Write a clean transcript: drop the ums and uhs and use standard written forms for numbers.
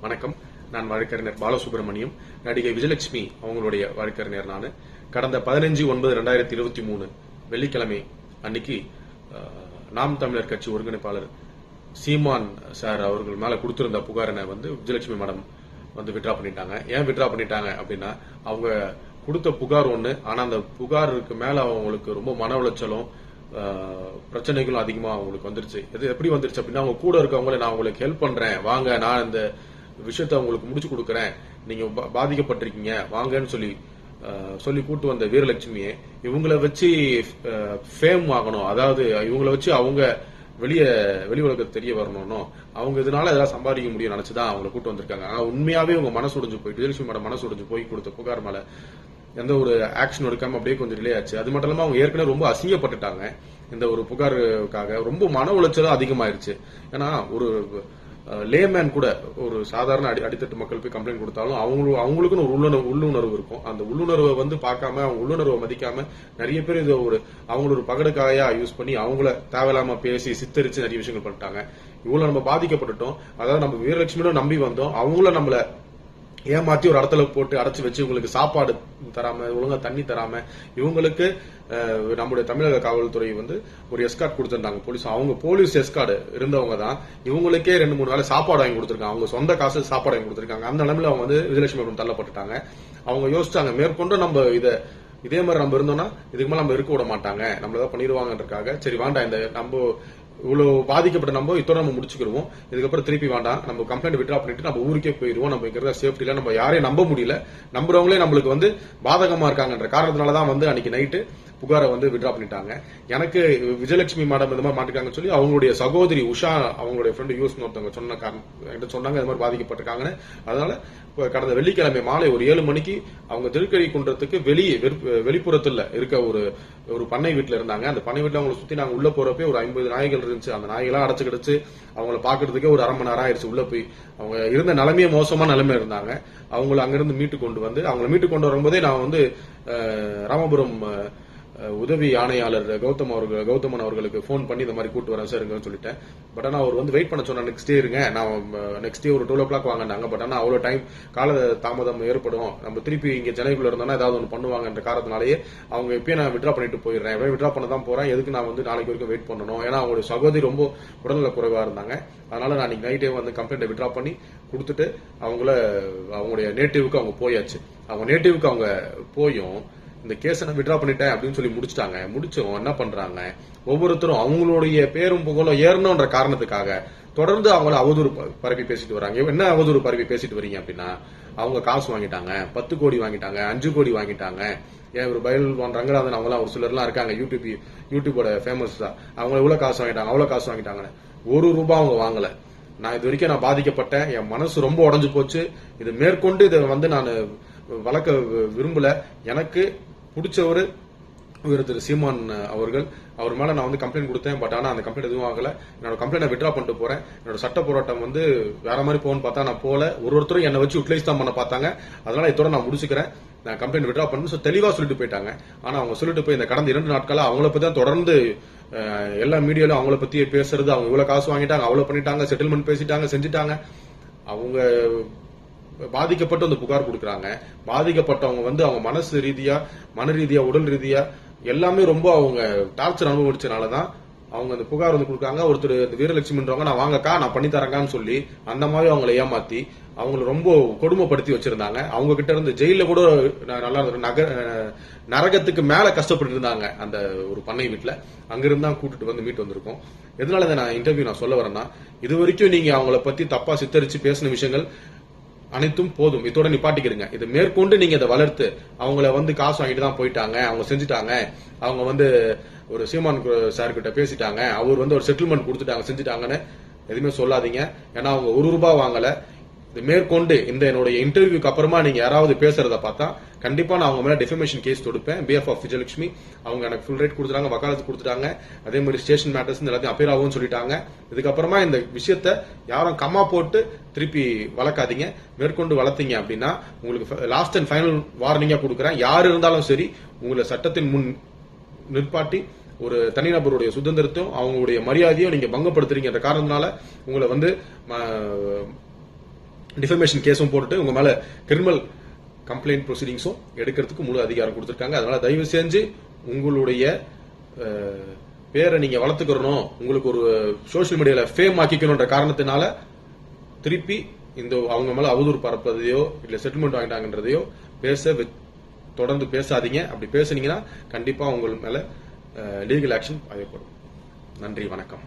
வணக்கம். நான் வழக்கறிஞர் பாலசுப்ரமணியம். நடிகை விஜயலட்சுமி அவங்களுடைய வழக்கறிஞர். நான் கடந்த 15/9/2023 வெள்ளிக்கிழமை அன்னைக்கு நாம் தமிழர் கட்சி ஒருங்கிணைப்பாளர் சீமான் சார் அவர்கள் மேல கொடுத்திருந்த புகாரனை விஜயலட்சுமி மேடம் வித்ட்ரா பண்ணிட்டாங்க. ஏன் வித்ட்ரா பண்ணிட்டாங்க அப்படின்னா, அவங்க கொடுத்த புகார் ஒண்ணு, ஆனா அந்த புகாருக்கு மேல அவங்களுக்கு ரொம்ப மன உளைச்சலும் பிரச்சனைகளும் அதிகமா அவங்களுக்கு வந்துருச்சு. இது எப்படி வந்துருச்சு அப்படின்னா, அவங்க கூட இருக்கவங்கள நான் உங்களுக்கு ஹெல்ப் பண்றேன், வாங்க, நான் இந்த விஷயத்த உங்களுக்கு முடிச்சு கொடுக்கறேன், நீங்க பாதிக்கப்பட்டிருக்கீங்க, வாங்கன்னு சொல்லி கூட்டு வந்த வீரலட்சுமியை இவங்கள வச்சு ஃபேம் ஆகணும், அதாவது இவங்கள வச்சு அவங்க வெளி உலகத்துக்கு தெரிய வரணும்னு, அவங்க இதனால ஏதாவது சம்பாதிக்க முடியும் நினைச்சுதான் அவங்களை கூட்டு வந்திருக்காங்க. ஆனா உண்மையாவே உங்க மனசு உடைஞ்சு போயிட்டு, விஜயலட்சுமி மேடம் மனசு உடைஞ்சு போய் கொடுத்த புகார் மேல எந்த ஒரு ஆக்ஷன் எடுக்காம அப்படியே கொஞ்சம் டிலே ஆச்சு. அது மட்டும் இல்லாம அவங்க ஏற்கனவே ரொம்ப அசிங்கப்பட்டுட்டாங்க. இந்த ஒரு புகாருக்காக ரொம்ப மன உளைச்சலும் அதிகமாயிருச்சு. ஏன்னா ஒரு லேமேன் கூட, ஒரு சாதாரண அடித்தட்டு மக்கள் போய் கம்ப்ளைண்ட் கொடுத்தாலும் அவங்களுக்குன்னு ஒரு உள்ளுணர்வு இருக்கும். அந்த உள்ளுணர்வை பார்க்காம, அவங்க உள்ளுணர்வை மதிக்காம நிறைய பேர் இதை அவங்கள ஒரு பகடுக்காயா யூஸ் பண்ணி அவங்கள தேவையில்லாம பேசி சித்தரிச்சு நிறைய விஷயங்கள் பண்ணிட்டாங்க. இவ்வளவு நம்ம பாதிக்கப்பட்டுட்டோம். அதாவது நம்ம வீரலட்சுமியோட நம்பி வந்தோம், அவங்கள நம்மள ஏமாத்தி ஒரு இடத்துல போட்டு அடைச்சு வச்சு இவங்களுக்கு சாப்பாடு தராம, ஒழுங்கா தண்ணி தராம, இவங்களுக்கு நம்முடைய தமிழக காவல்துறை ஒரு எஸ்கார்ட் கொடுத்திருந்தாங்க. போலீஸ், அவங்க போலீஸ் எஸ்கார்டு இருந்தவங்க தான் இவங்களுக்கே 2-3 வேளை சாப்பாடு வாங்கி கொடுத்திருக்காங்க. அவங்க சொந்த காசு சாப்பாடு வாங்கி கொடுத்திருக்காங்க. அந்த நிலைமையில அவங்க விஜயலட்சுமி மேடம் தள்ளப்பட்டுட்டாங்க. அவங்க யோசிச்சாங்க, மேற்கொண்டு நம்ம இதே மாதிரி நம்ம இருந்தோம்னா இதுக்கு மேல நம்ம இருக்க விட மாட்டாங்க, நம்மள ஏதாவது பண்ணிடுவாங்கன்றதுக்காக, சரி வேண்டாம், இந்த நம்ம இவ்வளவு பாதிக்கப்பட்ட நம்ம இதோட நம்ம முடிச்சுக்கிடுவோம், இதுக்கப்புறம் திருப்பி வேண்டாம், நம்ம கம்ப்ளைண்ட் வித்ட்ரா பண்ணிட்டு நம்ம ஊருக்கே போயிருவோம், நம்ம இருக்கிற சேஃப்டில நம்ம யாரையும் நம்ப முடியல, நம்புறவங்களே நம்மளுக்கு பாதகமா இருக்காங்கன்ற காரணத்தினாலதான் அன்னைக்கு நைட்டு புகாரை வித்ட்ரா பண்ணிட்டாங்க. எனக்கு விஜயலட்சுமி மேடம் இந்த மாதிரி மாட்டிருக்காங்கன்னு சொல்லி அவங்களுடைய சகோதரி உஷா, அவங்களுடைய ஃப்ரெண்ட் யூஸ் ஒருத்தவங்க சொன்னாங்க இந்த மாதிரி பாதிக்கப்பட்டிருக்காங்கன்னு. அதனால கடந்த வெள்ளிக்கிழமை மாலை ஒரு 7 மணிக்கு அவங்க திருக்கழிக்குன்றத்துக்கு வெளிப்புறத்துல இருக்க ஒரு பண்ணை வீட்டுல இருந்தாங்க. அந்த பண்ணை வீட்டுல அவங்களை சுத்தி நாங்க உள்ள போறப்பே ஒரு 50 நாய்கள் இருந்துச்சு. அந்த நாய்களாம் அடைச்சு கிடச்சு அவங்கள பாக்குறதுக்கே ஒரு 1/2 மணி நேரம் ஆயிடுச்சு. உள்ள போய் அவங்க இருந்த நிலைமையே மோசமான நிலைமை இருந்தாங்க. அவங்களை அங்கிருந்து மீட்டு கொண்டு வரும்போதே நான் ராமபுரம் உதவி ஆணையாளர் கௌதமன் அவர்களுக்கு போன் பண்ணி இந்த மாதிரி கூட்டு வரேன் சார் சொல்லிட்டேன். பட் ஆனா அவர் வெயிட் பண்ண சொன்னா, நெக்ஸ்ட் டே இருங்க, நான் நெக்ஸ்ட் டே ஒரு 12 o'clock வாங்கினாங்க. பட் ஆனா அவ்வளவு டைம் கால தாமதம் ஏற்படும், நம்ம திருப்பி இங்க சென்னைக்குள்ள இருந்தோம்னா ஏதாவது ஒன்று பண்ணுவாங்கன்ற காரணத்தினாலேயே அவங்க இப்பயே நான் வித்ட்ரா பண்ணிட்டு போயிடுறேன், வித்ட்ரா பண்ண தான் போறேன், எதுக்கு நான் நாளைக்கு வரைக்கும் வெயிட் பண்ணணும், ஏன்னா அவங்களுடைய சகோதரி ரொம்ப உடல்நல குறைவா இருந்தாங்க. அதனால நான் இன்னைக்கு நைட்டே கம்ப்ளைண்ட் வித்ட்ரா பண்ணி கொடுத்துட்டு அவங்களுடைய நேட்டிவ்க்கு அவங்க போயாச்சு. அவங்க நேட்டிவ்க்கு அவங்க போயும் இந்த கேஸ் நான் வித்ட்ரா பண்ணிட்டேன் அப்படின்னு சொல்லி முடிச்சிட்டாங்க. முடிச்சவங்க என்ன பண்றாங்க, ஒவ்வொருத்தரும் அவங்களுடைய பேரும் புகழும் ஏறணும்ன்ற காரணத்துக்காக தொடர்ந்து அவங்கள அவதூறு பரப்பி பேசிட்டு வராங்க. என்ன அவதூறு பரப்பி பேசிட்டு வரீங்க அப்படின்னா, அவங்க காசு வாங்கிட்டாங்க, 10 கோடி வாங்கிட்டாங்க, 5 கோடி வாங்கிட்டாங்க. ஏன் ஒரு பயில்வான் ரங்கநாதன் அவங்களாம் ஒரு சிலர்லாம் இருக்காங்க, யூடியூபோட ஃபேமஸ் தான், அவங்க இவ்வளவு காசு வாங்கிட்டாங்க, அவ்வளவு காசு வாங்கிட்டாங்கன்னு. ₹1 அவங்க வாங்கல. நான் இது வரைக்கும் நான் பாதிக்கப்பட்டேன், என் மனசு ரொம்ப உடஞ்சு போச்சு, இது மேற்கொண்டு இதை நான் வளர்க்க விரும்பல. எனக்கு பிடிச்சவரு திரு சீமான் அவர்கள், அவர் மேல நான் கம்ப்ளைண்ட் கொடுத்தேன். பட் ஆனா அந்த கம்ப்ளைண்ட் எதுவும் ஆகல. என்னோட கம்ப்ளைண்ட் வித்ட்ரா பண்ணிட்டு போறேன். என்னோட சட்ட போராட்டம் வேற மாதிரி போகணும்னு பார்த்தா நான் போல, ஒருத்தரும் என்னை வச்சு யூட்டிலைஸ் தான் பண்ண பார்த்தாங்க. அதனால இதோட நான் முடிச்சுக்கிறேன், நான் கம்ப்ளைண்ட் வித்ட்ரா பண்ணு தெளிவா சொல்லிட்டு போயிட்டாங்க. ஆனா அவங்க சொல்லிட்டு போய் இந்த கடந்த 2 நாட்களா அவங்கள பத்தி தான் தொடர்ந்து எல்லா மீடியாலும் அவங்கள பத்தியே பேசுறது. அவங்க இவ்வளவு காசு வாங்கிட்டாங்க, அவ்வளவு பண்ணிட்டாங்க, செட்டில்மெண்ட் பேசிட்டாங்க, செஞ்சுட்டாங்க. அவங்க பாதிக்கப்பட்டு அந்த புகார் கொடுக்கறாங்க. பாதிக்கப்பட்டவங்க அவங்க மனசு ரீதியா, மன ரீதியா, உடல் ரீதியா எல்லாமே ரொம்ப அவங்க டார்ச்சர் அனுபவிச்சனாலதான் அவங்க அந்த புகார் கொடுக்காங்க. ஒருத்தர் வீரலட்சுமின்றவங்க, நான் வாங்கக்கா, நான் பண்ணி தரேங்கான்னு சொல்லி அந்த மாதிரி அவங்களை ஏமாத்தி அவங்களை ரொம்ப கொடுமைப்படுத்தி வச்சிருந்தாங்க. அவங்க கிட்ட இருந்து ஜெயில கூட நல்லா நரகத்துக்கு மேல கஷ்டப்பட்டு இருந்தாங்க அந்த ஒரு பண்ணை வீட்டுல. அங்கிருந்து தான் கூட்டிட்டு மீட்டு வந்திருக்கோம். எதனால நான் இன்டர்வியூ நான் சொல்ல வரேன்னா, இது வரைக்கும் நீங்க அவங்கள பத்தி தப்பா சித்தரிச்சு பேசின விஷயங்கள் அனைத்தும் போதும், இதோட நிப்பாட்டிக்கிறீங்க. இது மேற்கொண்டு நீங்க இதை வளர்த்து அவங்கள காசு வாங்கிட்டு தான் போயிட்டாங்க, அவங்க செஞ்சுட்டாங்க, அவங்க ஒரு சீமான் சார் கிட்ட பேசிட்டாங்க, அவர் ஒரு செட்டில்மெண்ட் கொடுத்துட்டாங்க, செஞ்சுட்டாங்கன்னு எதுவுமே சொல்லாதீங்க. ஏன்னா அவங்க ₹1 வாங்கல. இது மேற்கொண்டு இந்த என்னுடைய இன்டர்வியூக்கு அப்புறமா நீங்க யாராவது பேசுறத பார்த்தா கண்டிப்பா நான் அவங்க மேல டெஃபமேஷன் கேஸ் தொடுப்பேன். பிஎஃப் ஆஃப் விஜயலட்சுமி அவங்க எனக்கு ஃபுல் ரைட் கொடுத்துட்டாங்க, வக்காலத்து கொடுத்துட்டாங்க, அதே மாதிரி ஸ்டேஷன் மேட்டர்ஸ் எல்லாத்தையும் அப்பீர் ஆகும்னு சொல்லிட்டாங்க. இதுக்கப்புறமா இந்த விஷயத்த யாரும் கம்மா போட்டு திருப்பி வளர்க்காதீங்க. மேற்கொண்டு வளர்த்தீங்க அப்படின்னா உங்களுக்கு லாஸ்ட் அண்ட் ஃபைனல் வார்னிங்கா கொடுக்குறேன். யாரு இருந்தாலும் சரி, உங்களை சட்டத்தின் முன் நிற்பாட்டி ஒரு தனிநபருடைய சுதந்திரத்தையும் அவங்களுடைய மரியாதையும் நீங்க பங்கப்படுத்துறீங்க என்ற காரணத்தினால உங்களை டிஃபமேஷன் கேஸும் போட்டுட்டு உங்க மேல கிரிமினல் கம்ப்ளைண்ட் ப்ரொசீடிங்ஸும் எடுக்கிறதுக்கு முழு அதிகாரம் கொடுத்திருக்காங்க. அதனால தயவு செஞ்சு உங்களுடைய பேரை நீங்க வளர்த்துக்கணும், உங்களுக்கு ஒரு சோசியல் மீடியால ஃபேம் ஆக்கிக்கணும்ன்ற காரணத்தினால திருப்பி இந்த அவங்க மேல அவதூறு பரப்பதையோ இல்ல செட்டில்மெண்ட் வாங்கிட்டாங்கன்றதையோ தொடர்ந்து பேசாதீங்க. அப்படி பேசுனீங்கன்னா கண்டிப்பா உங்கள் மேல லீகல் ஆக்ஷன் தேவைப்படும். நன்றி, வணக்கம்.